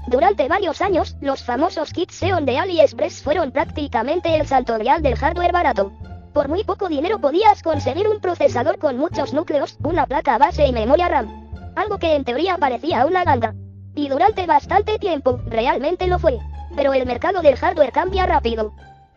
Durante varios años, los famosos kits Xeon de AliExpress fueron prácticamente el santo grial del hardware barato. Por muy poco dinero podías conseguir un procesador con muchos núcleos, una placa base y memoria RAM. Algo que en teoría parecía una ganga. Y durante bastante tiempo, realmente lo fue. Pero el mercado del hardware cambia rápido.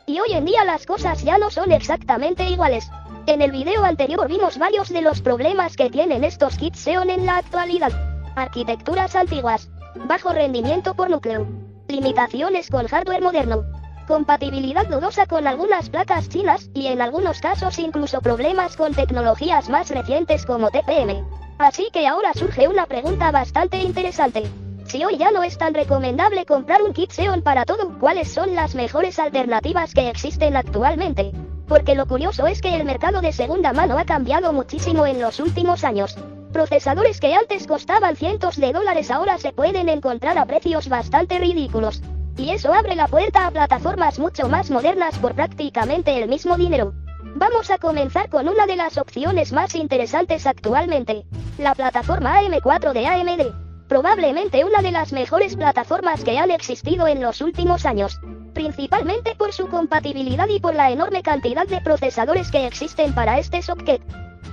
Y hoy en día las cosas ya no son exactamente iguales. En el video anterior vimos varios de los problemas que tienen estos kits Xeon en la actualidad. Arquitecturas antiguas. Bajo rendimiento por núcleo. Limitaciones con hardware moderno. Compatibilidad dudosa con algunas placas chinas y en algunos casos incluso problemas con tecnologías más recientes como TPM. Así que ahora surge una pregunta bastante interesante. Si hoy ya no es tan recomendable comprar un kit Xeon para todo, ¿cuáles son las mejores alternativas que existen actualmente? Porque lo curioso es que el mercado de segunda mano ha cambiado muchísimo en los últimos años. Procesadores que antes costaban cientos de dólares ahora se pueden encontrar a precios bastante ridículos. Y eso abre la puerta a plataformas mucho más modernas por prácticamente el mismo dinero. Vamos a comenzar con una de las opciones más interesantes actualmente. La plataforma AM4 de AMD. Probablemente una de las mejores plataformas que han existido en los últimos años. Principalmente por su compatibilidad y por la enorme cantidad de procesadores que existen para este socket.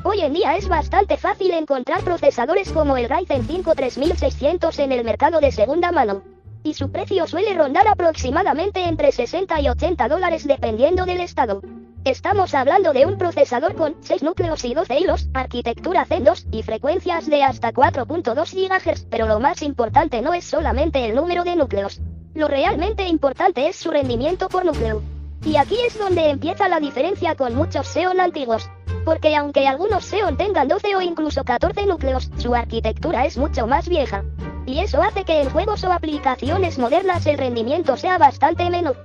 Hoy en día es bastante fácil encontrar procesadores como el Ryzen 5 3600 en el mercado de segunda mano. Y su precio suele rondar aproximadamente entre 60 y 80 dólares dependiendo del estado. Estamos hablando de un procesador con 6 núcleos y 12 hilos, arquitectura Zen 2 y frecuencias de hasta 4.2 GHz, pero lo más importante no es solamente el número de núcleos. Lo realmente importante es su rendimiento por núcleo. Y aquí es donde empieza la diferencia con muchos Xeon antiguos. Porque aunque algunos Xeon tengan 12 o incluso 14 núcleos, su arquitectura es mucho más vieja. Y eso hace que en juegos o aplicaciones modernas el rendimiento sea bastante menor.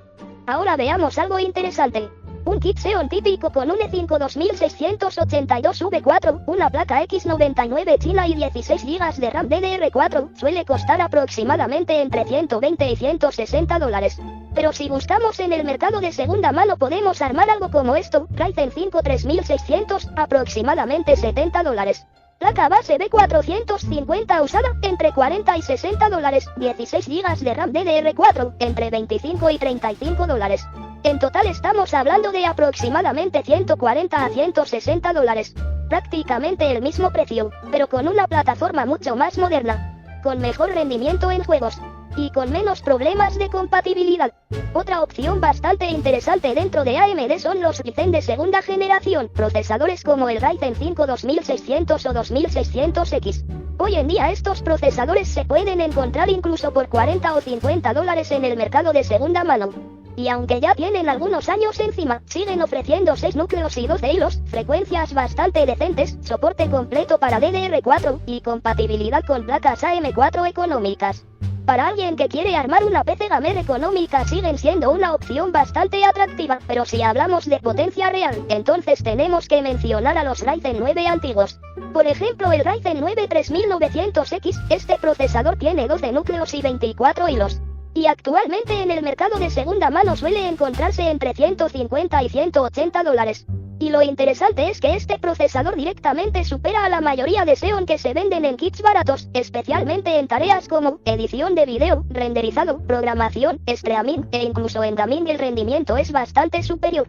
Ahora veamos algo interesante. Un kit Xeon típico con un i5 2682V4, una placa X99 china y 16 GB de RAM DDR4, suele costar aproximadamente entre 120 y 160 dólares. Pero si buscamos en el mercado de segunda mano podemos armar algo como esto, Ryzen 5 3600, aproximadamente 70 dólares. Placa base B450 usada, entre 40 y 60 dólares, 16 GB de RAM DDR4, entre 25 y 35 dólares. En total estamos hablando de aproximadamente 140 a 160 dólares. Prácticamente el mismo precio, pero con una plataforma mucho más moderna. Con mejor rendimiento en juegos. Y con menos problemas de compatibilidad. Otra opción bastante interesante dentro de AMD son los Ryzen de segunda generación, procesadores como el Ryzen 5 2600 o 2600X. Hoy en día estos procesadores se pueden encontrar incluso por 40 o 50 dólares en el mercado de segunda mano. Y aunque ya tienen algunos años encima, siguen ofreciendo 6 núcleos y 12 hilos, frecuencias bastante decentes, soporte completo para DDR4 y compatibilidad con placas AM4 económicas. Para alguien que quiere armar una PC gamer económica siguen siendo una opción bastante atractiva, pero si hablamos de potencia real, entonces tenemos que mencionar a los Ryzen 9 antiguos. Por ejemplo el Ryzen 9 3900X, este procesador tiene 12 núcleos y 24 hilos. Y actualmente en el mercado de segunda mano suele encontrarse entre 150 y 180 dólares. Y lo interesante es que este procesador directamente supera a la mayoría de Xeon que se venden en kits baratos, especialmente en tareas como edición de video, renderizado, programación, streaming e incluso en gaming el rendimiento es bastante superior.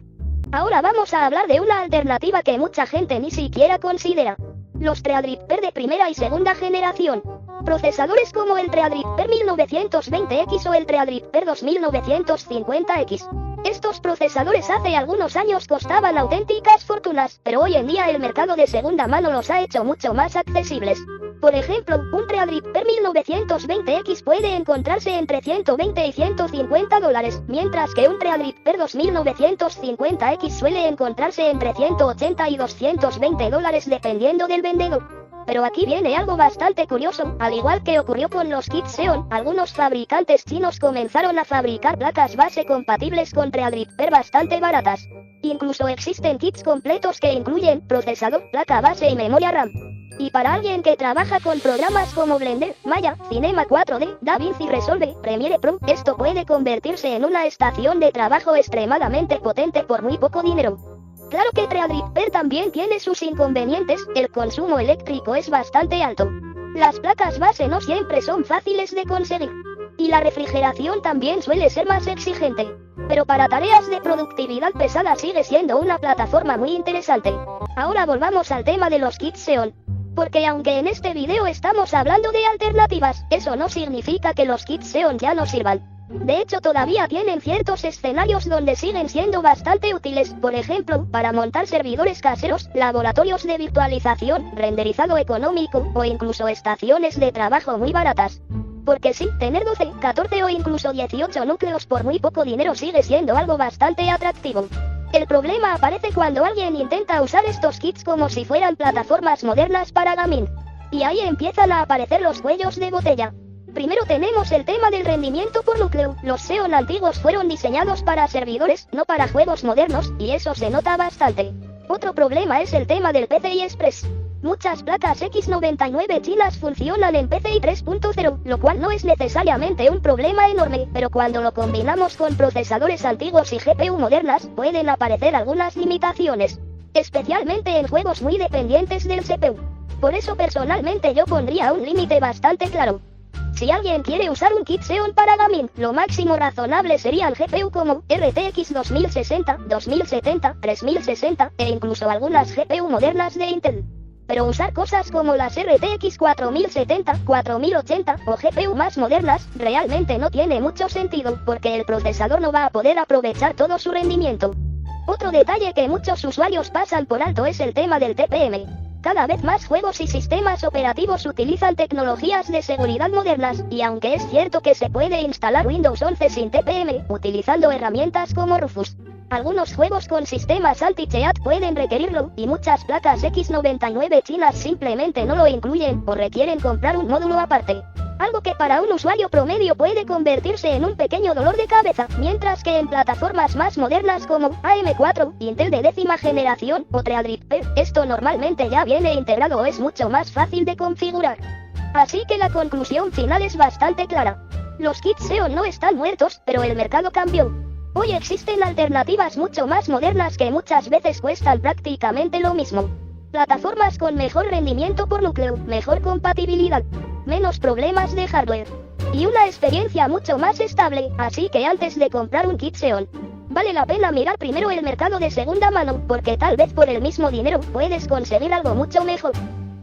Ahora vamos a hablar de una alternativa que mucha gente ni siquiera considera. Los Threadripper de primera y segunda generación. Procesadores como el Threadripper 1920X o el Threadripper 2950X. Estos procesadores hace algunos años costaban auténticas fortunas, pero hoy en día el mercado de segunda mano los ha hecho mucho más accesibles. Por ejemplo, un Threadripper 1920X puede encontrarse entre 120 y 150 dólares, mientras que un Threadripper 2950X suele encontrarse entre 180 y 220 dólares dependiendo del vendedor. Pero aquí viene algo bastante curioso, al igual que ocurrió con los kits Xeon, algunos fabricantes chinos comenzaron a fabricar placas base compatibles con Threadripper bastante baratas. Incluso existen kits completos que incluyen procesador, placa base y memoria RAM. Y para alguien que trabaja con programas como Blender, Maya, Cinema 4D, DaVinci Resolve, Premiere Pro, esto puede convertirse en una estación de trabajo extremadamente potente por muy poco dinero. Claro que Threadripper también tiene sus inconvenientes, el consumo eléctrico es bastante alto. Las placas base no siempre son fáciles de conseguir. Y la refrigeración también suele ser más exigente. Pero para tareas de productividad pesada sigue siendo una plataforma muy interesante. Ahora volvamos al tema de los kits Xeon. Porque aunque en este video estamos hablando de alternativas, eso no significa que los kits Xeon ya no sirvan. De hecho todavía tienen ciertos escenarios donde siguen siendo bastante útiles, por ejemplo, para montar servidores caseros, laboratorios de virtualización, renderizado económico, o incluso estaciones de trabajo muy baratas. Porque sí, tener 12, 14 o incluso 18 núcleos por muy poco dinero sigue siendo algo bastante atractivo. El problema aparece cuando alguien intenta usar estos kits como si fueran plataformas modernas para gaming. Y ahí empiezan a aparecer los cuellos de botella. Primero tenemos el tema del rendimiento por núcleo. Los Xeon antiguos fueron diseñados para servidores, no para juegos modernos, y eso se nota bastante. Otro problema es el tema del PCI Express. Muchas placas X99 chinas funcionan en PCI 3.0, lo cual no es necesariamente un problema enorme, pero cuando lo combinamos con procesadores antiguos y GPU modernas, pueden aparecer algunas limitaciones, especialmente en juegos muy dependientes del CPU. Por eso personalmente yo pondría un límite bastante claro. Si alguien quiere usar un kit Xeon para gaming, lo máximo razonable serían GPU como RTX 2060, 2070, 3060 e incluso algunas GPU modernas de Intel. Pero usar cosas como las RTX 4070, 4080 o GPU más modernas realmente no tiene mucho sentido porque el procesador no va a poder aprovechar todo su rendimiento. Otro detalle que muchos usuarios pasan por alto es el tema del TPM. Cada vez más juegos y sistemas operativos utilizan tecnologías de seguridad modernas, y aunque es cierto que se puede instalar Windows 11 sin TPM, utilizando herramientas como Rufus, algunos juegos con sistemas anti-cheat pueden requerirlo, y muchas placas X99 chinas simplemente no lo incluyen, o requieren comprar un módulo aparte. Algo que para un usuario promedio puede convertirse en un pequeño dolor de cabeza, mientras que en plataformas más modernas como AM4, Intel de 10ª generación o Threadripper, esto normalmente ya viene integrado o es mucho más fácil de configurar. Así que la conclusión final es bastante clara. Los kits Xeon no están muertos, pero el mercado cambió. Hoy existen alternativas mucho más modernas que muchas veces cuestan prácticamente lo mismo. Plataformas con mejor rendimiento por núcleo, mejor compatibilidad, menos problemas de hardware y una experiencia mucho más estable, así que antes de comprar un kit Xeon, vale la pena mirar primero el mercado de segunda mano, porque tal vez por el mismo dinero puedes conseguir algo mucho mejor.